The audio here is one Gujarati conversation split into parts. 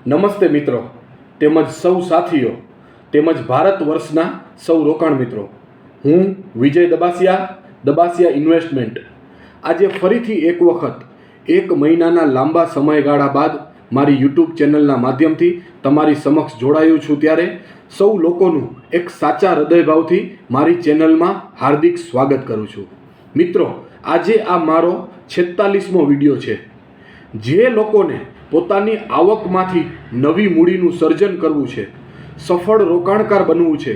નમસ્તે મિત્રો તેમજ સૌ સાથીઓ તેમજ ભારત વર્ષના સૌ રોકાણ મિત્રો. હું વિજય દબાસિયા ઇન્વેસ્ટમેન્ટ આજે ફરીથી એક વખત 1 મહિનાના લાંબા સમયગાળા બાદ મારી યુટ્યુબ ચેનલના માધ્યમથી તમારી સમક્ષ જોડાયો છું. ત્યારે સૌ લોકોનું એક સાચા હૃદયભાવથી મારી ચેનલમાં હાર્દિક સ્વાગત કરું છું. મિત્રો, આજે આ મારો 46મો વિડીયો છે. જે લોકોને પોતાની આવકમાંથી નવી મૂડીનું સર્જન કરવું છે, સફળ રોકાણકાર બનવું છે,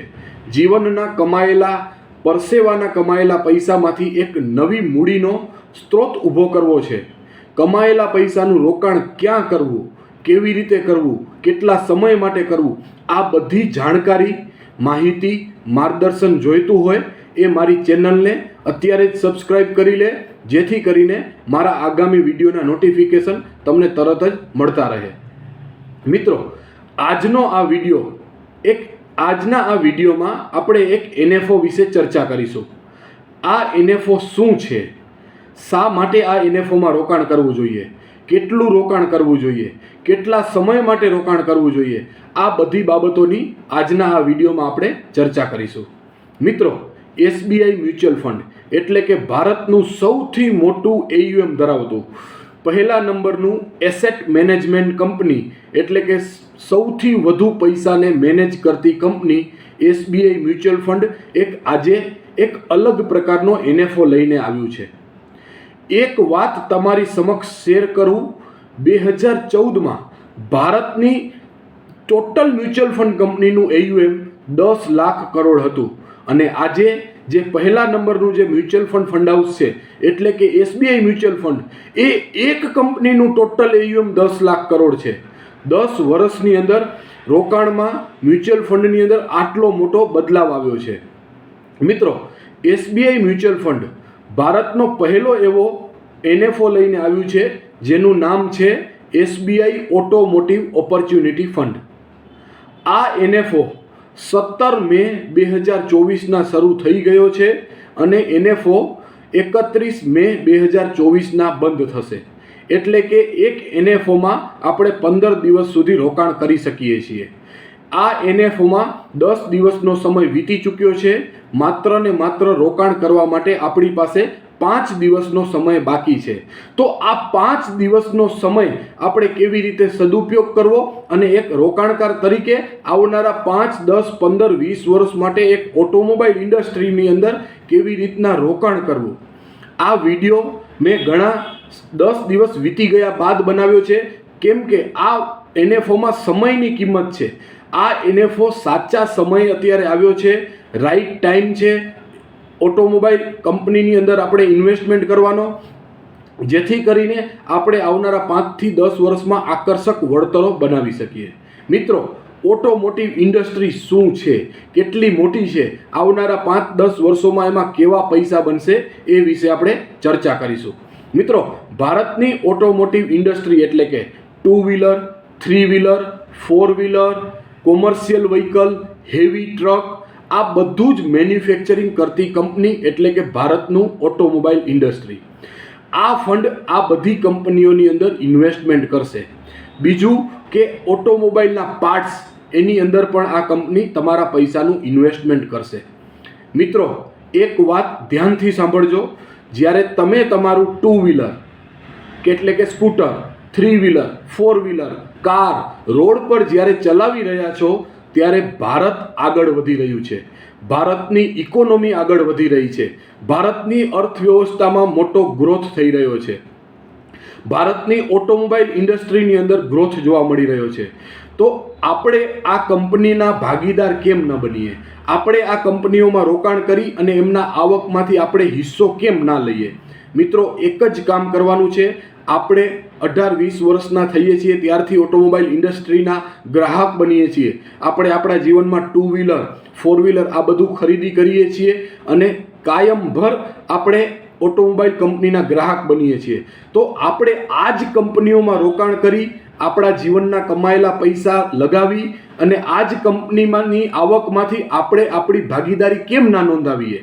જીવનના કમાયેલા પરસેવાના કમાયેલા પૈસામાંથી એક નવી મૂડીનો સ્ત્રોત ઊભો કરવો છે, કમાયેલા પૈસાનું રોકાણ ક્યાં કરવું, કેવી રીતે કરવું, કેટલા સમય માટે કરવું, આ બધી જાણકારી, માહિતી, માર્ગદર્શન જોઈતું હોય એ મારી ચેનલને અત્યારે જ સબસ્ક્રાઈબ કરી લે, જેથી કરીને મારા આગામી વિડીયોના નોટિફિકેશન તમને તરત જ મળતા રહે. મિત્રો, આજના આ વિડીયોમાં આપણે એક NFO વિશે ચર્ચા કરીશું. આ NFO શું છે, શા માટે આ NFOમાં રોકાણ કરવું જોઈએ, કેટલું રોકાણ કરવું જોઈએ, કેટલા સમય માટે રોકાણ કરવું જોઈએ, આ બધી બાબતોની આજના આ વિડીયોમાં આપણે ચર્ચા કરીશું. મિત્રો, SBI મ્યુચ્યુઅલ ફંડ એટલે કે ભારતનું સૌથી મોટું AUM ધરાવતું પહેલા નંબરનું એસેટ મેનેજમેન્ટ કંપની એટલે કે સૌથી વધુ પૈસાને મેનેજ કરતી કંપની SBI મ્યુચ્યુઅલ ફંડ આજે એક અલગ પ્રકારનો NFO લઈને આવ્યું છે. એક વાત તમારી સમક્ષ શેર કરું, 2014માં ભારતની ટોટલ મ્યુચ્યુઅલ ફંડ કંપનીનું AUM 10 લાખ કરોડ હતું અને આજે જે પહેલા નંબરનું જે મ્યુચ્યુઅલ ફંડ ફંડ હાઉસ છે એટલે કે SBI મ્યુચ્યુઅલ ફંડ, એ એક કંપનીનું ટોટલ AUM 10 લાખ કરોડ છે. 10 વર્ષની અંદર રોકાણમાં મ્યુચ્યુઅલ ફંડની અંદર આટલો મોટો બદલાવ આવ્યો છે. મિત્રો, SBI મ્યુચ્યુઅલ ફંડ ભારતનો પહેલો એવો NFO લઈને આવ્યું છે જેનું નામ છે SBI ઓટોમોટિવ ઓપોર્ચ્યુનિટી ફંડ. આ NFO 17 મે 2024ના શરૂ થઈ ગયો છે અને NFO 31 મે 2024ના બંધ થશે. એટલે કે એક NFOમાં આપણે 15 દિવસ સુધી રોકાણ કરી શકીએ છીએ. આ NFOમાં 10 દિવસનો સમય વીતી ચૂક્યો છે. માત્ર ને માત્ર રોકાણ કરવા માટે આપણી પાસે 5 દિવસનો સમય બાકી છે. તો આ 5 દિવસનો સમય આપણે કેવી રીતે સદુપયોગ કરવો અને એક રોકાણકાર તરીકે આવનારા 5, 10, 15, 20 વર્ષ માટે એક ઓટોમોબાઈલ ઇન્ડસ્ટ્રીની અંદર કેવી રીતના રોકાણ કરવું, આ વિડીયો મેં ઘણા 10 દિવસ વીતી ગયા બાદ બનાવ્યો છે. કેમ કે આ NFOમાં સમયની કિંમત છે. આ NFO સાચા સમયે અત્યારે આવ્યો છે, રાઈટ ટાઈમ છે ઓટોમોબાઈલ કંપનીની અંદર આપણે ઇન્વેસ્ટમેન્ટ કરવાનો, જેથી કરીને આપણે આવનારા 5 થી 10 વર્ષમાં આકર્ષક વળતરો બનાવી શકીએ. મિત્રો, ઓટોમોટિવ ઇન્ડસ્ટ્રી શું છે, કેટલી મોટી છે, આવનારા 5-10 વર્ષોમાં એમાં કેવા પૈસા બનશે એ વિશે આપણે ચર્ચા કરીશું. મિત્રો, ભારતની ઓટોમોટિવ ઇન્ડસ્ટ્રી એટલે કે 2 wheeler, 3 wheeler, 4 wheeler, commercial vehicle, heavy truck, આ બધું જ મેન્યુફેક્ચરિંગ કરતી કંપની એટલે કે ભારતનું ઓટોમોબાઈલ ઇન્ડસ્ટ્રી. આ ફંડ આ બધી કંપનીઓની અંદર ઇન્વેસ્ટમેન્ટ કરશે. બીજું કે ઓટોમોબાઈલના પાર્ટ્સ, એની અંદર પણ આ કંપની તમારા પૈસાનું ઇન્વેસ્ટમેન્ટ કરશે. મિત્રો, એક વાત ધ્યાનથી સાંભળજો. જ્યારે તમે તમારું 2 વ્હીલર એટલે કે scooter, 3 wheeler, 4 wheeler, car road પર જ્યારે ચલાવી રહ્યા છો ત્યારે ભારત આગળ વધી રહ્યું છે, ભારતની ઇકોનોમી આગળ વધી રહી છે, ભારતની અર્થવ્યવસ્થામાં મોટો ગ્રોથ થઈ રહ્યો છે, ભારતની ઓટોમોબાઈલ ઇન્ડસ્ટ્રીની અંદર ગ્રોથ જોવા મળી રહ્યો છે. તો આપણે આ કંપનીના ભાગીદાર કેમ ન બનીએ? આપણે આ કંપનીઓમાં રોકાણ કરી અને એમના આવકમાંથી આપણે હિસ્સો કેમ ના લઈએ? મિત્રો, એક જ કામ કરવાનું છે. આપણે 18-20 વર્ષના થઈએ છીએ ત્યારથી ઓટોમોબાઈલ ઇન્ડસ્ટ્રીના ગ્રાહક બનીએ છીએ. આપણે આપણા જીવનમાં 2 વ્હીલર, 4 વ્હીલર આ બધું ખરીદી કરીએ છીએ અને કાયમભર આપણે ઓટોમોબાઈલ કંપનીના ગ્રાહક બનીએ છીએ. તો આપણે આ જ કંપનીઓમાં રોકાણ કરી આપણા જીવનના કમાયેલા પૈસા લગાવી અને આ જ કંપનીમાંની આવકમાંથી આપણે આપણી ભાગીદારી કેમ ના નોંધાવીએ?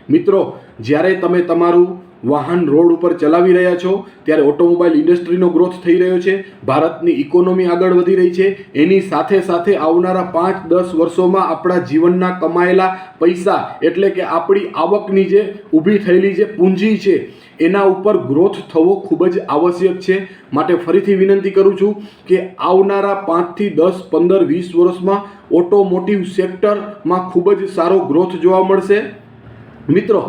મિત્રો, જ્યારે તમે તમારું વાહન રોડ ઉપર ચલાવી રહ્યા છો ત્યારે ઓટોમોબાઈલ ઇન્ડસ્ટ્રીનો ગ્રોથ થઈ રહ્યો છે, ભારતની ઇકોનોમી આગળ વધી રહી છે. એની સાથે સાથે આવનારા 5-10 વર્ષોમાં આપણા જીવનના કમાયેલા પૈસા એટલે કે આપણી આવકની જે ઊભી થયેલી જે પૂંજી છે એના ઉપર ગ્રોથ થવો ખૂબ જ આવશ્યક છે. માટે ફરીથી વિનંતી કરું છું કે આવનારા 5 થી 10, 15, 20 વર્ષમાં ઓટોમોટિવ સેક્ટરમાં ખૂબ જ સારો ગ્રોથ જોવા મળશે. મિત્રો,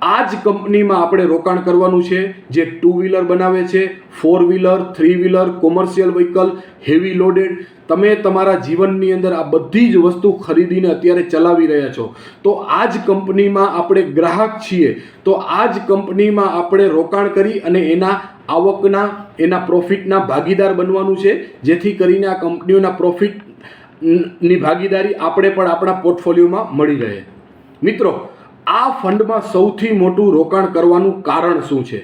આ જ કંપનીમાં આપણે રોકાણ કરવાનું છે જે 2 વ્હીલર બનાવે છે, 4 wheeler, 3 wheeler, commercial vehicle, heavy loaded. તમે તમારા જીવનની અંદર આ બધી જ વસ્તુ ખરીદીને અત્યારે ચલાવી રહ્યા છો, તો આ જ કંપનીમાં આપણે ગ્રાહક છીએ, તો આ જ કંપનીમાં આપણે રોકાણ કરી અને એના આવકના, એના પ્રોફિટના ભાગીદાર બનવાનું છે, જેથી કરીને આ કંપનીઓના પ્રોફિટની ભાગીદારી આપણે પણ આપણા પોર્ટફોલિયોમાં મળી રહે. મિત્રો, આ ફંડમાં સૌથી મોટું રોકાણ કરવાનું કારણ શું છે?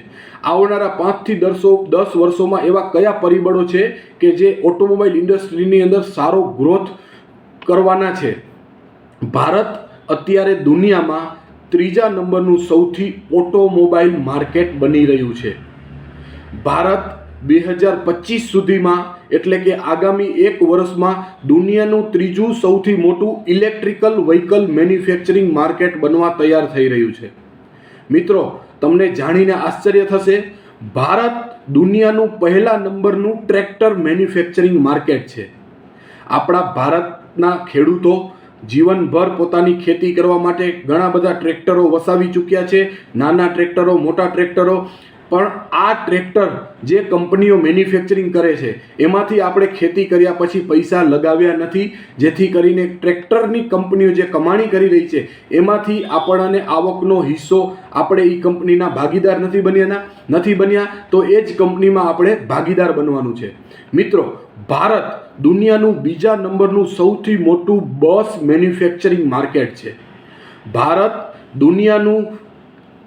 આવનારા 5 થી 10 વર્ષોમાં એવા કયા પરિબળો છે કે જે ઓટોમોબાઈલ ઇન્ડસ્ટ્રીની અંદર સારો ગ્રોથ કરવાના છે? ભારત અત્યારે દુનિયામાં 3જા નંબરનું સૌથી ઓટોમોબાઈલ માર્કેટ બની રહ્યું છે. ભારત 2025 સુધીમાં એટલે કે આગામી 1 વર્ષમાં દુનિયાનું 3જું સૌથી મોટું ઇલેક્ટ્રિકલ વ્હીકલ મેન્યુફેક્ચરિંગ માર્કેટ બનવા તૈયાર થઈ રહ્યું છે. મિત્રો, તમને જાણીને આશ્ચર્ય થશે, ભારત દુનિયાનું પહેલા નંબરનું ટ્રેક્ટર મેન્યુફેક્ચરિંગ માર્કેટ છે. આપણા ભારતના ખેડૂતો જીવનભર પોતાની ખેતી કરવા માટે ઘણા બધા ટ્રેક્ટરો વસાવી ચૂક્યા છે, નાના ટ્રેક્ટરો, મોટા ટ્રેક્ટરો. પણ આ ટ્રેક્ટર જે કંપનીઓ મેન્યુફેક્ચરિંગ કરે છે એમાંથી આપણે ખેતી કર્યા પછી પૈસા લગાવ્યા નથી, જેથી કરીને ટ્રેક્ટરની કંપનીઓ જે કમાણી કરી રહી છે એમાંથી આપણને આવકનો હિસ્સો આપણે એ કંપનીના ભાગીદાર નથી બન્યા, તો એ જ કંપનીમાં આપણે ભાગીદાર બનવાનું છે. મિત્રો, ભારત દુનિયાનું 2જા નંબરનું સૌથી મોટું બસ મેન્યુફેક્ચરિંગ માર્કેટ છે. ભારત દુનિયાનું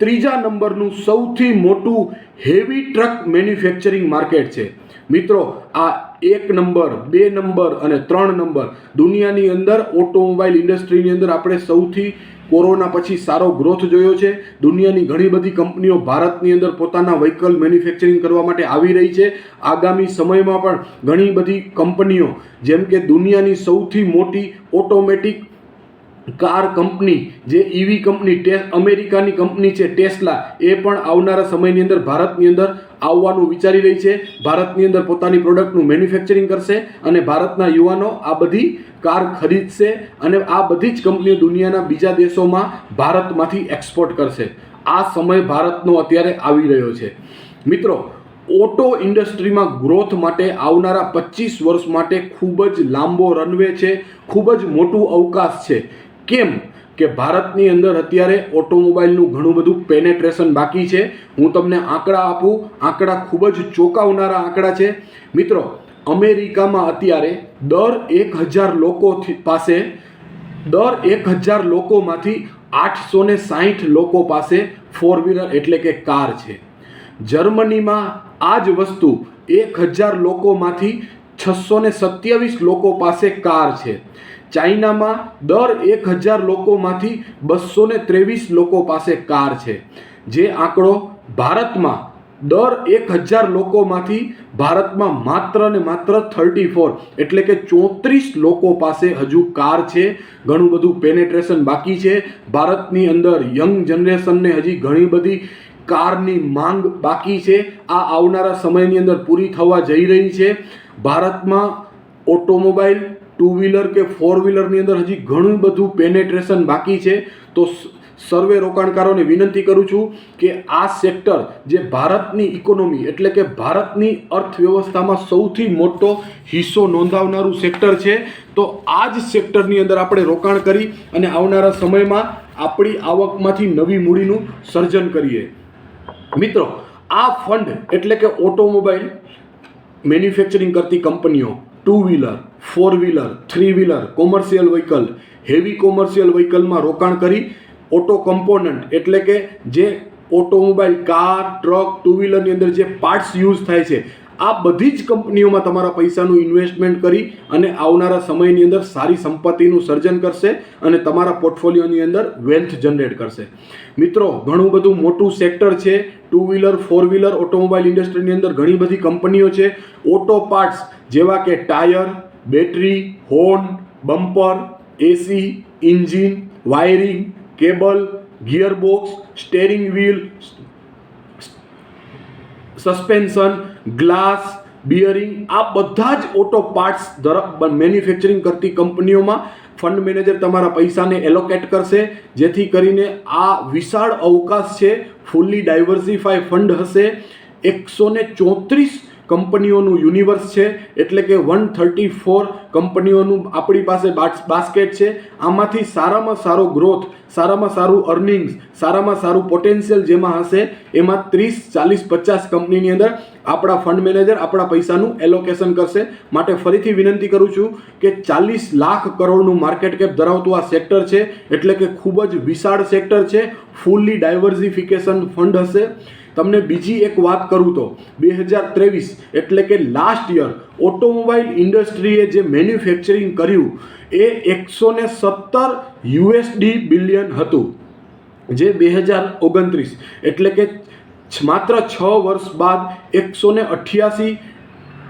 3જા નંબરનું સૌથી મોટું હેવી ટ્રક મેન્યુફેક્ચરિંગ માર્કેટ છે. મિત્રો, આ 1 નંબર, 2 નંબર અને 3 નંબર દુનિયાની અંદર ઓટોમોબાઈલ ઇન્ડસ્ટ્રીની અંદર આપણે સૌથી કોરોના પછી સારો ગ્રોથ જોયો છે. દુનિયાની ઘણી બધી કંપનીઓ ભારતની અંદર પોતાના વ્હીકલ મેન્યુફેક્ચરિંગ કરવા માટે આવી રહી છે. આગામી સમયમાં પણ ઘણી બધી કંપનીઓ જેમ કે દુનિયાની સૌથી મોટી ઓટોમેટિક કાર કંપની જે ઈવી કંપની અમેરિકાની કંપની છે ટેસ્લા, એ પણ આવનારા સમયની અંદર ભારતની અંદર આવવાનું વિચારી રહી છે. ભારતની અંદર પોતાની પ્રોડક્ટનું મેન્યુફેક્ચરિંગ કરશે અને ભારતના યુવાનો આ બધી કાર ખરીદશે અને આ બધી જ કંપનીઓ દુનિયાના બીજા દેશોમાં ભારતમાંથી એક્સપોર્ટ કરશે. આ સમય ભારતનો અત્યારે આવી રહ્યો છે. મિત્રો, ઓટો ઇન્ડસ્ટ્રીમાં ગ્રોથ માટે આવનારા 25 વર્ષ માટે ખૂબ જ લાંબો રનવે છે, ખૂબ જ મોટું અવકાશ છે. કેમ કે ભારતની અંદર અત્યારે ઓટોમોબાઈલનું ઘણું બધું પેનેટ્રેશન બાકી છે. હું તમને આંકડા આપું, આંકડા ખૂબ જ ચોંકાવનારા આંકડા છે. મિત્રો, અમેરિકામાં અત્યારે દર 1000 લોકો પાસે, દર 1000 લોકોમાંથી 860 લોકો પાસે 4 વ્હીલર એટલે કે કાર છે. જર્મનીમાં આ જ વસ્તુ 1000 લોકોમાંથી 627 લોકો પાસે કાર છે. ચાઇનામાં દર 1000 લોકોમાંથી 223 લોકો પાસે કાર છે. જે આંકડો ભારતમાં દર 1000 લોકોમાંથી ભારતમાં માત્ર ને માત્ર 34 એટલે કે 34 લોકો પાસે હજુ કાર છે. ઘણું બધું પેનેટ્રેશન બાકી છે. ભારતની અંદર યંગ જનરેશનને હજી ઘણી બધી કારની માંગ બાકી છે. આ આવનારા સમયની અંદર પૂરી થવા જઈ રહી છે. ભારતમાં ઓટોમોબાઈલ, 2 વ્હીલર કે 4 વ્હીલરની અંદર હજી ઘણું બધું પેનેટ્રેશન બાકી છે. તો સર્વે રોકાણકારોને વિનંતી કરું છું કે આ સેક્ટર જે ભારતની ઇકોનોમી એટલે કે ભારતની અર્થવ્યવસ્થામાં સૌથી મોટો હિસ્સો નોંધાવનારું સેક્ટર છે, તો આ જ સેક્ટરની અંદર આપણે રોકાણ કરી અને આવનારા સમયમાં આપણી આવકમાંથી નવી મૂડીનું સર્જન કરીએ. મિત્રો, આ ફંડ એટલે કે ઓટોમોબાઈલ મેન્યુફેક્ચરિંગ કરતી કંપનીઓ 2 wheeler, 4 wheeler, 3 wheeler, commercial vehicle, heavy commercial વ્હીકલમાં રોકાણ કરી ઓટો કમ્પોનન્ટ એટલે કે જે ઓટોમોબાઈલ, કાર, ટ્રક, 2 વ્હીલરની અંદર જે પાર્ટ્સ યુઝ થાય છે આ બધી જ કંપનીઓમાં તમારા પૈસાનું ઇન્વેસ્ટમેન્ટ કરી અને આવનારા સમયની અંદર સારી સંપત્તિનું સર્જન કરશે અને તમારા પોર્ટફોલિયોની અંદર વેલ્થ જનરેટ કરશે. મિત્રો, ઘણું બધું મોટું સેક્ટર છે. 2 વ્હીલર 4 વ્હીલર ઓટોમોબાઈલ ઇન્ડસ્ટ્રીની અંદર ઘણી બધી કંપનીઓ છે. ઓટો પાર્ટ્સ જેવા કે tyre, battery, horn, bumper, AC, engine, wiring, cable, gearbox, steering wheel, suspension, glass, bearing, આ બધા જ ઓટો પાર્ટ્સ મેન્યુફેક્ચરિંગ કરતી કંપનીઓમાં ફંડ મેનેજર તમારા પૈસાને એલોકેટ કરશે, જેથી કરીને આ વિશાળ અવકાશ છે. ફૂલ્લી ડાયવર્સિફાય ફંડ હશે. 134 કંપનીઓનું યુનિવર્સ છે, એટલે કે 134 કંપનીઓનું આપણી પાસે બાસ્કેટ છે. આમાંથી સારામાં સારો ગ્રોથ, સારામાં સારું અર્નિંગ્સ, સારામાં સારું પોટેન્શિયલ જેમાં હશે એમાં 30, 40, 50 કંપનીની અંદર આપણા ફંડ મેનેજર આપણા પૈસાનું એલોકેશન કરશે. માટે ફરીથી વિનંતી કરું છું કે 40 લાખ કરોડનું માર્કેટ કેપ ધરાવતું આ સેક્ટર છે, એટલે કે ખૂબ જ વિશાળ સેક્ટર છે. ફૂલ્લી ડાયવર્સિફિકેશન ફંડ હશે. તમને બીજી એક વાત કરું તો 2023 એટલે કે લાસ્ટ યર ઓટોમોબાઈલ ઇન્ડસ્ટ્રીએ જે મેન્યુફેક્ચરિંગ કર્યું એ 117 બિલિયન હતું, જે 2029 એટલે કે માત્ર 6 વર્ષ બાદ 188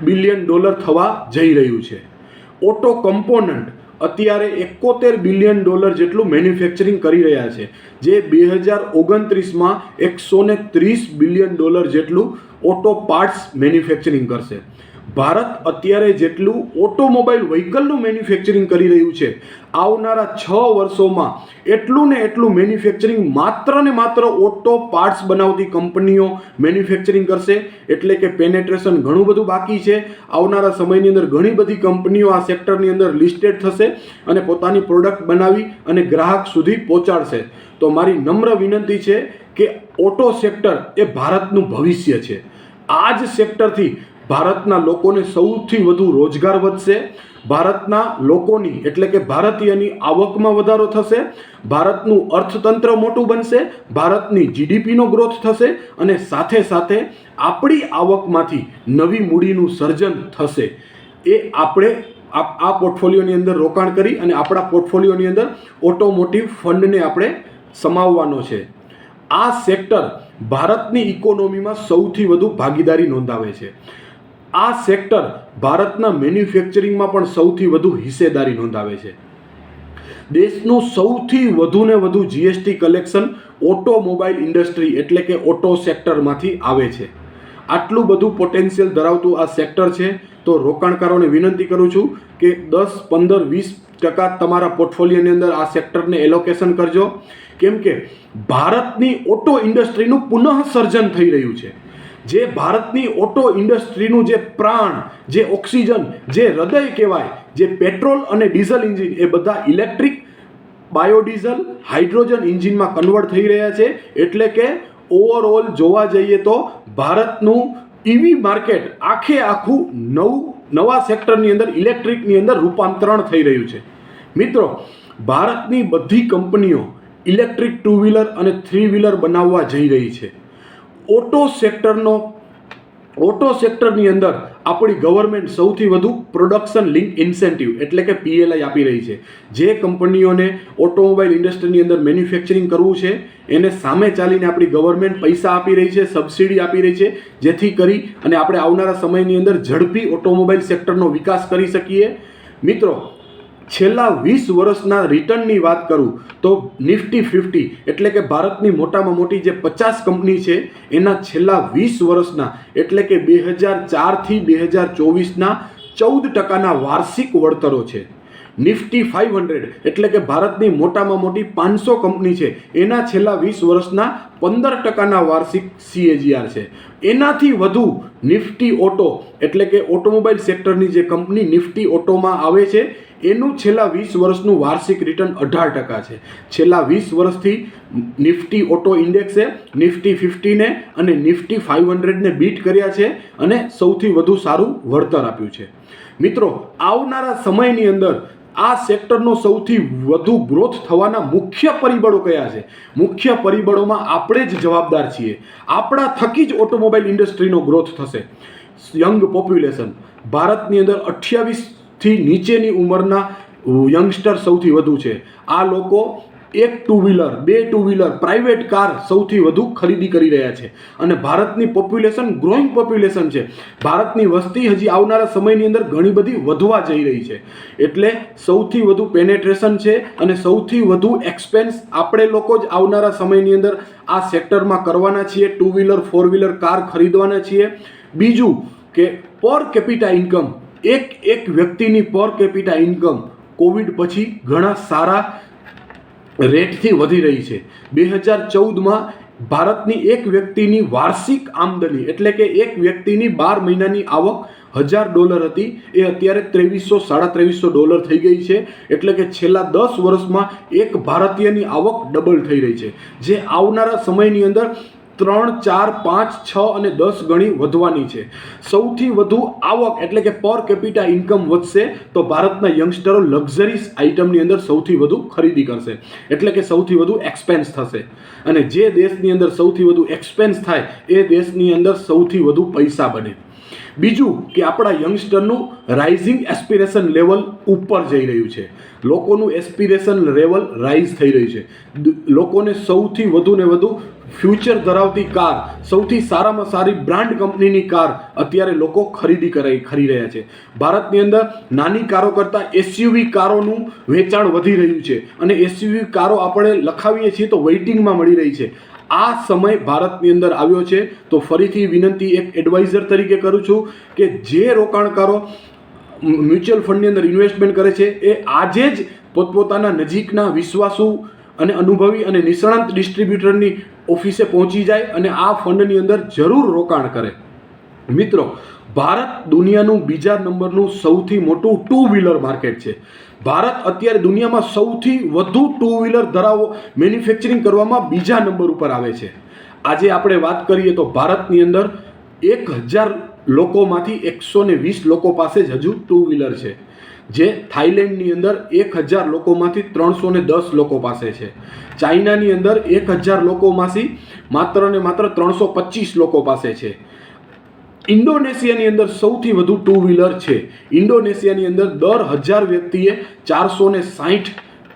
બિલિયન ડોલર થવા જઈ રહ્યું છે. ઓટો કમ્પોનન્ટ અત્યારે 71 બિલિયન ડોલર જેટલું મેન્યુફેક્ચરિંગ કરી રહ્યા છે, જે 2029માં 130 બિલિયન ડોલર જેટલું ઓટો પાર્ટ્સ મેન્યુફેક્ચરિંગ કરશે. ભારત અત્યારે જેટલું ઓટોમોબાઈલ વ્હીકલનું મેન્યુફેક્ચરિંગ કરી રહ્યું છે, આવનારા 6 વર્ષોમાં એટલું ને એટલું મેન્યુફેક્ચરિંગ માત્ર ને માત્ર ઓટો પાર્ટ્સ બનાવતી કંપનીઓ મેન્યુફેક્ચરિંગ કરશે. એટલે કે પેનેટ્રેશન ઘણું બધું બાકી છે. આવનારા સમયની અંદર ઘણી બધી કંપનીઓ આ સેક્ટરની અંદર લિસ્ટેડ થશે અને પોતાની પ્રોડક્ટ બનાવી અને ગ્રાહક સુધી પહોંચાડશે. તો મારી નમ્ર વિનંતી છે કે ઓટો સેક્ટર એ ભારતનું ભવિષ્ય છે. આ જ સેક્ટરથી ભારતના લોકોને સૌથી વધુ રોજગાર વધશે. ભારતના લોકોની એટલે કે ભારતીયની આવકમાં વધારો થશે. ભારતનું અર્થતંત્ર મોટું બનશે. ભારતની જીડીપીનો ગ્રોથ થશે અને સાથે સાથે આપણી આવકમાંથી નવી મૂડીનું સર્જન થશે. એ આપણે આ પોર્ટફોલિયોની અંદર રોકાણ કરી અને આપણા પોર્ટફોલિયોની અંદર ઓટોમોટિવ ફંડને આપણે સમાવવાનો છે. આ સેક્ટર ભારતની ઇકોનોમીમાં સૌથી વધુ ભાગીદારી નોંધાવે છે. આ સેક્ટર ભારતના મેન્યુફેક્ચરિંગમાં પણ સૌથી વધુ હિસ્સેદારી નોંધાવે છે. દેશનું સૌથી વધુ ને વધુ જીએસટી કલેક્શન ઓટોમોબાઈલ ઇન્ડસ્ટ્રી એટલે કે ઓટો સેક્ટરમાંથી આવે છે. આટલું બધું પોટેન્શિયલ ધરાવતું આ સેક્ટર છે. તો રોકાણકારોને વિનંતી કરું છું કે 10, 15, 20% તમારા પોર્ટફોલિયોની અંદર આ સેક્ટરને એલોકેશન કરજો, કેમ કે ભારતની ઓટો ઇન્ડસ્ટ્રીનું પુનઃ સર્જન થઈ રહ્યું છે. જે ભારતની ઓટો ઇન્ડસ્ટ્રીનું જે પ્રાણ, જે ઓક્સિજન, જે હૃદય કહેવાય, જે પેટ્રોલ અને ડીઝલ એન્જિન એ બધા ઇલેક્ટ્રિક, બાયોડીઝલ, હાઇડ્રોજન એન્જિનમાં કન્વર્ટ થઈ રહ્યા છે. એટલે કે ઓવરઓલ જોવા જઈએ તો ભારતનું ઈવી માર્કેટ આખું નવા સેક્ટરની અંદર ઇલેક્ટ્રિકની અંદર રૂપાંતરણ થઈ રહ્યું છે. મિત્રો, ભારતની બધી કંપનીઓ ઇલેક્ટ્રિક 2 વ્હીલર અને 3 વ્હીલર બનાવવા જઈ રહી છે. ઓટો સેક્ટરની અંદર આપણી ગવર્મેન્ટ સૌથી વધુ પ્રોડક્શન લિંક ઇન્સેન્ટિવ એટલે કે PLI આપી રહી છે. જે કંપનીઓને ઓટોમોબાઈલ ઇન્ડસ્ટ્રીની અંદર મેન્યુફેક્ચરિંગ કરવું છે એને સામે ચાલીને આપણી ગવર્મેન્ટ પૈસા આપી રહી છે, સબસિડી આપી રહી છે, જેથી કરી અને આપણે આવનારા સમયની અંદર ઝડપી ઓટોમોબાઈલ સેક્ટરનો વિકાસ કરી શકીએ. મિત્રો, છેલ્લા 20 વર્ષના રિટર્નની વાત કરું તો નિફ્ટી 50 એટલે કે ભારતની મોટામાં મોટી જે 50 કંપની છે એના છેલ્લા 20 વર્ષના એટલે કે 2004 થી 2024ના 14% વાર્ષિક વળતરો છે. નિફ્ટી 500 એટલે કે ભારતની મોટામાં મોટી 500 કંપની છે એના છેલ્લા 20 વર્ષના 15% વાર્ષિક CAGR છે. એનાથી વધુ નિફ્ટી ઓટો એટલે કે ઓટોમોબાઈલ સેક્ટરની જે કંપની નિફ્ટી ઓટોમાં આવે છે એનું છેલ્લા 20 વર્ષનું વાર્ષિક રિટર્ન 18% છે. છેલ્લા 20 વર્ષથી નિફ્ટી ઓટો ઇન્ડેક્સે નિફ્ટી 50ને અને નિફ્ટી 500ને બીટ કર્યા છે અને સૌથી વધુ સારું વળતર આપ્યું છે. મિત્રો, આવનારા સમયની અંદર આ સેક્ટરનો સૌથી વધુ ગ્રોથ થવાના મુખ્ય પરિબળો કયા છે? મુખ્ય પરિબળોમાં આપણે જ જવાબદાર છીએ. આપણા થકી જ ઓટોમોબાઈલ ઇન્ડસ્ટ્રીનો ગ્રોથ થશે. યંગ પોપ્યુલેશન, ભારતની અંદર 28થી નીચેની ઉંમરના યંગસ્ટર સૌથી વધુ છે. આ લોકો એક ટુ વ્હીલર, બે ટુ વ્હીલર, પ્રાઇવેટ કાર સૌથી વધુ ખરીદી કરી રહ્યા છે. અને ભારતની પોપ્યુલેશન ગ્રોઈંગ પોપ્યુલેશન છે. ભારતની વસ્તી હજી આવનારા સમયની અંદર ઘણી બધી વધવા જઈ રહી છે. એટલે સૌથી વધુ પેનેટ્રેશન છે અને સૌથી વધુ એક્સપેન્સ આપણે લોકો જ આવનારા સમયની અંદર આ સેક્ટરમાં કરવાના છીએ. Two wheeler, four wheeler car ખરીદવાના છીએ. બીજું કે પર કેપિટા ઇન્કમ, એક વ્યક્તિની પર કેપિટા ઇન્કમ કોવિડ પછી ઘણા સારા રેટથી વધી રહી છે. 2014માં ભારતની એક વ્યક્તિની વાર્ષિક આમદની એટલે કે એક વ્યક્તિની 12 મહિનાની આવક $1000 હતી, એ અત્યારે $2300-$2350 થઈ ગઈ છે. એટલે કે છેલ્લા 10 વર્ષમાં એક ભારતીયની આવક ડબલ થઈ રહી છે, જે આવનારા સમયની અંદર 3, 4, 5, 6 અને 10 ગણી વધવાની છે. સૌથી વધુ આવક એટલે કે પર કેપિટા ઇન્કમ વધશે તો ભારતના યંગસ્ટરો લક્ઝરીઝ આઇટમની અંદર સૌથી વધુ ખરીદી કરશે, એટલે કે સૌથી વધુ એક્સપેન્સ થશે. અને જે દેશની અંદર સૌથી વધુ એક્સપેન્સ થાય એ દેશની અંદર સૌથી વધુ પૈસા બને. બીજું કે આપણા યંગસ્ટરનું રાઇઝિંગ એસ્પિરેશન લેવલ ઉપર જઈ રહ્યું છે. લોકોનું એસ્પિરેશન લેવલ રાઇઝ થઈ રહ્યું છે. લોકોને સૌથી વધુ ને વધુ ફ્યુચર ધરાવતી કાર, સૌથી સારામાં સારી બ્રાન્ડ કંપનીની કાર અત્યારે લોકો ખરી રહ્યા છે. ભારતની અંદર નાની કારો કરતાં એસયુવી કારોનું વેચાણ વધી રહ્યું છે અને એસયુવી કારો આપણે લખાવીએ છીએ તો વેઇટિંગમાં મળી રહી છે. આ સમય ભારતની અંદર આવ્યો છે. તો ફરીથી વિનંતી એક એડવાઇઝર તરીકે કરું છું કે જે રોકાણકારો મ્યુચ્યુઅલ ફંડની અંદર ઇન્વેસ્ટમેન્ટ કરે છે એ આજે જ પોતપોતાના નજીકના વિશ્વાસુ અને અનુભવી અને નિષ્ણાંત ડિસ્ટ્રીબ્યુટરની ઓફિસે પહોંચી જાય અને આ ફંડની અંદર જરૂર રોકાણ કરે. મિત્રો, ભારત દુનિયાનું બીજા નંબરનું સૌથી મોટું ટુ વ્હીલર માર્કેટ છે. ભારત અત્યારે દુનિયામાં સૌથી વધુ ટુ વ્હીલર મેન્યુફેક્ચરિંગ કરવામાં બીજા નંબર ઉપર આવે છે. આજે આપણે વાત કરીએ તો ભારતની અંદર 1000 લોકોમાંથી 120 લોકો પાસે જ હજુ ટુ વ્હીલર છે, જે થાઈલેન્ડની અંદર 1000 લોકોમાંથી 310 લોકો પાસે છે. ચાઇનાની અંદર 1000 લોકોમાંથી માત્ર ને માત્ર 325 લોકો પાસે છે. ઇન્ડોનેશિયાની અંદર સૌથી વધુ ટુ વ્હીલર છે. ઇન્ડોનેશિયાની અંદર દર 1000 વ્યક્તિએ 460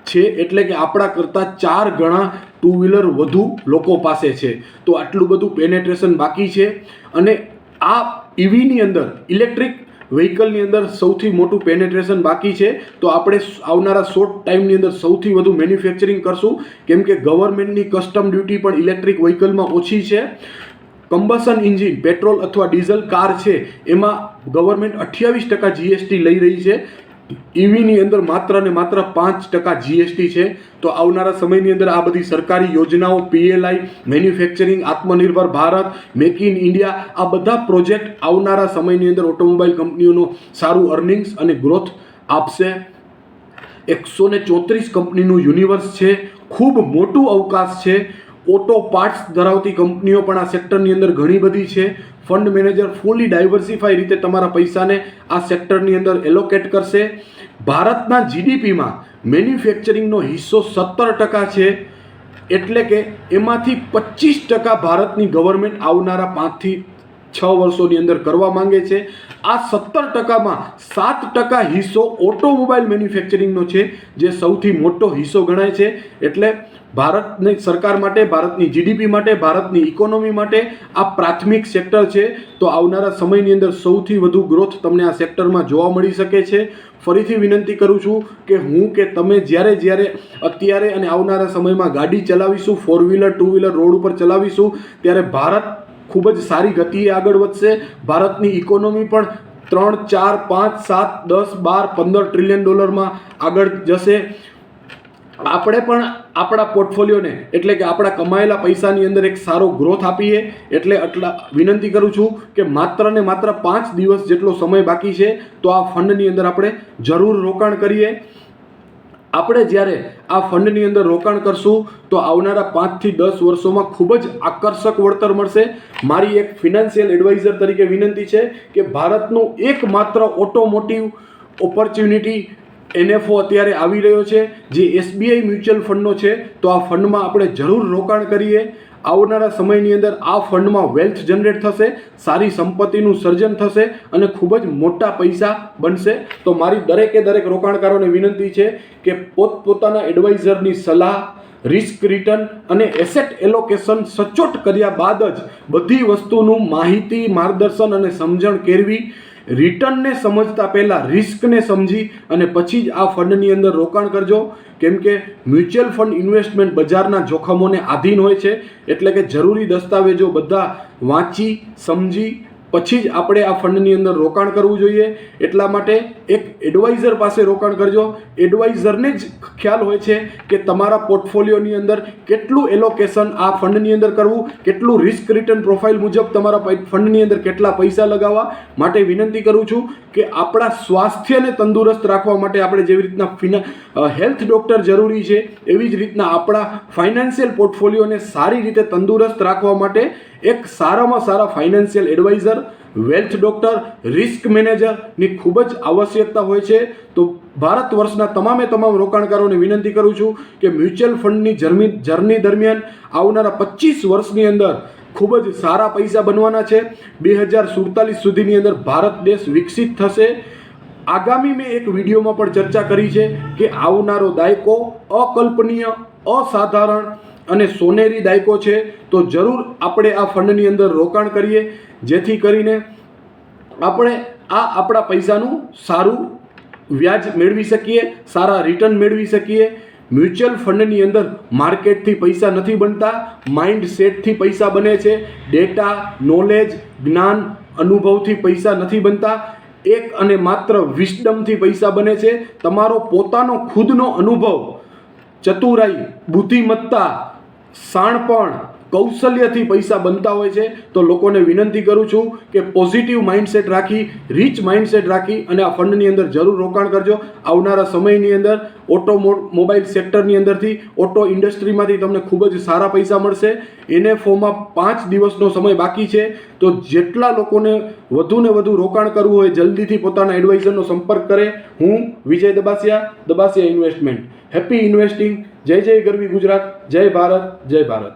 છે, એટલે કે આપણા કરતાં 4 ગણા ટુ વ્હીલર વધુ લોકો પાસે છે. તો આટલું બધું પેનેટ્રેશન બાકી છે. અને આ ઈવીની અંદર, ઇલેક્ટ્રિક વ્હીકલની અંદર સૌથી મોટું પેનેટ્રેશન બાકી છે. તો આપણે આવનારા શોર્ટ ટાઈમની અંદર સૌથી વધુ મેન્યુફેક્ચરિંગ કરશું, કેમ કે ગવર્મેન્ટની કસ્ટમ ડ્યુટી પણ ઇલેક્ટ્રિક વ્હીકલમાં ઓછી છે. કમ્બશન એન્જિન, પેટ્રોલ અથવા ડીઝલ કાર છે, એમાં ગવર્મેન્ટ 28% જીએસટી લઈ રહી છે. ઈવીની અંદર માત્ર ને માત્ર 5% જીએસટી છે. તો આવનારા સમયની અંદર આ બધી સરકારી યોજનાઓ, પીએલઆઈ, મેન્યુફેક્ચરિંગ, આત્મનિર્ભર ભારત, મેક ઇન ઇન્ડિયા, આ બધા પ્રોજેક્ટ આવનારા સમયની અંદર ઓટોમોબાઈલ કંપનીઓનો સારું અર્નિંગ્સ અને ગ્રોથ આપશે. 134 કંપનીનું યુનિવર્સ છે, ખૂબ મોટું અવકાશ છે. ઓટો પાર્ટ્સ ધરાવતી કંપનીઓ પણ આ સેક્ટરની અંદર ઘણી બધી છે. ફંડ મેનેજર ફૂલી ડાયવર્સિફાઈ રીતે તમારા પૈસાને આ સેક્ટરની અંદર એલોકેટ કરશે. ભારતના જીડીપીમાં મેન્યુફેક્ચરિંગનો હિસ્સો 17% છે, એટલે કે એમાંથી 25% ભારતની ગવર્મેન્ટ આવનારા 5 થી 6 વર્ષોની અંદર કરવા માંગે છે. આ 17%માં 7% હિસ્સો ઓટોમોબાઈલ મેન્યુફેક્ચરિંગનો છે, જે સૌથી મોટો હિસ્સો ગણાય છે. એટલે ભારતની સરકાર માટે, ભારતની જીડીપી માટે, ભારતની ઇકોનોમી માટે આ પ્રાથમિક સેક્ટર છે. તો આવનારા સમયની અંદર સૌથી વધુ ગ્રોથ તમને આ સેક્ટરમાં જોવા મળી શકે છે. ફરીથી વિનંતી કરું છું કે હું કે તમે જ્યારે અત્યારે અને આવનારા સમયમાં ગાડી ચલાવીશું, four wheeler, two wheeler road ઉપર ચલાવીશું, ત્યારે ભારત ખૂબ જ સારી ગતિએ આગળ વધશે. ભારતની ઇકોનોમી પણ 3, 4, 5, 7, 10, 12, 15 ટ્રિલિયન ડોલરમાં આગળ જશે. આપણે પણ આપણા પોર્ટફોલિયોને એટલે કે આપણા કમાયેલા પૈસાની અંદર એક સારો ગ્રોથ આપીએ. એટલે આટલા વિનંતી કરું છું કે માત્ર ને માત્ર 5 દિવસ જેટલો સમય બાકી છે, તો આ ફંડની અંદર આપણે જરૂર રોકાણ કરીએ. આપણે જ્યારે આ ફંડની અંદર રોકાણ કરશું તો આવનારા 5 થી 10 વર્ષોમાં ખૂબ જ આકર્ષક વળતર મળશે. મારી એક ફિનાન્શિયલ એડવાઇઝર તરીકે વિનંતી છે કે ભારતનું એકમાત્ર ઓટોમોટિવ ઓપોર્ચ્યુનિટી NFO અત્યારે આવી રહ્યો છે, જે SBI મ્યુચ્યુઅલ ફંડનો છે. તો આ ફંડમાં આપણે જરૂર રોકાણ કરીએ. આવનારા સમયની અંદર આ ફંડમાં વેલ્થ જનરેટ થશે, સારી સંપત્તિનું સર્જન થશે અને ખૂબ જ મોટા પૈસા બનશે. તો મારી દરેકે દરેક રોકાણકારોને વિનંતી છે કે પોતપોતાના એડવાઇઝરની સલાહ, રિસ્ક રિટર્ન અને એસેટ એલોકેશન સચોટ કર્યા બાદ જ બધી વસ્તુનું માહિતી, માર્ગદર્શન અને સમજણ કેળવી. રિટર્નને સમજતા પહેલાં રિસ્કને સમજી અને પછી જ આ ફંડની અંદર રોકાણ કરજો. કેમ કે મ્યુચ્યુઅલ ફંડ ઇન્વેસ્ટમેન્ટ બજારના જોખમોને આધીન હોય છે, એટલે કે જરૂરી દસ્તાવેજો બધા વાંચી સમજી પછી જ આપણે આ ફંડની અંદર રોકાણ કરવું જોઈએ. એટલા માટે એક એડવાઇઝર પાસે રોકાણ કરજો. એડવાઇઝરને જ ખ્યાલ હોય છે કે તમારા પોર્ટફોલિયોની અંદર કેટલું એલોકેશન આ ફંડની અંદર કરવું, કેટલું રિસ્ક રિટર્ન પ્રોફાઇલ મુજબ તમારા ફંડની અંદર કેટલા પૈસા લગાવવા. માટે વિનંતી કરું છું કે આપણા સ્વાસ્થ્યને તંદુરસ્ત રાખવા માટે આપણે જેવી રીતના હેલ્થ ડૉક્ટર જરૂરી છે, એવી જ રીતના આપણા ફાઇનાન્શિયલ પોર્ટફોલિયોને સારી રીતે તંદુરસ્ત રાખવા માટે એક સારામાં સારા financial adviser, wealth doctor, risk મેનેજરની ખૂબ જ આવશ્યકતા હોય છે. તો ભારત વર્ષના તમામ રોકાણકારોને વિનંતી કરું છું કે મ્યુચ્યુઅલ ફંડની જર્ની દરમિયાન આવનારા 25 વર્ષની અંદર ખૂબ જ સારા પૈસા બનવાના છે. 2047 સુધીની અંદર ભારત દેશ વિકસિત થશે. આગામી મેં એક વિડીયોમાં પણ ચર્ચા કરી છે કે આવનારો દાયકો અકલ્પનીય, અસાધારણ અને સોનેરી દાયકો છે. તો જરૂર આપણે આ ફંડની અંદર રોકાણ કરીએ, જેથી કરીને આપણે આપણા પૈસાનું સારું વ્યાજ મેળવી શકીએ, સારા રિટર્ન મેળવી શકીએ. મ્યુચ્યુઅલ ફંડની અંદર માર્કેટથી પૈસા નથી બનતા, માઇન્ડ સેટથી પૈસા બને છે. ડેટા, નોલેજ, જ્ઞાન, અનુભવથી પૈસા નથી બનતા. એક અને માત્ર વિસ્ડમથી પૈસા બને છે. તમારો પોતાનો ખુદનો અનુભવ, ચતુરાઈ, બુદ્ધિમત્તા, શાણપણ, કૌશલ્યથી પૈસા બનતા હોય છે. તો લોકોને વિનંતી કરું છું કે પોઝિટિવ માઇન્ડસેટ રાખી, રીચ માઇન્ડસેટ રાખી અને આ ફંડની અંદર જરૂર રોકાણ કરજો. આવનારા સમયની અંદર ઓટોમોબાઈલ સેક્ટરની અંદરથી, ઓટો ઇન્ડસ્ટ્રીમાંથી તમને ખૂબ જ સારા પૈસા મળશે. NFOમાં 5 દિવસનો સમય બાકી છે. તો જેટલા લોકોને વધુને વધુ રોકાણ કરવું હોય જલ્દીથી પોતાના એડવાઇઝરનો સંપર્ક કરે. હું વિજય દબાસિયા ઇન્વેસ્ટમેન્ટ. Happy investing. જય જય ગરવી ગુજરાત. જય ભારત. જય ભારત.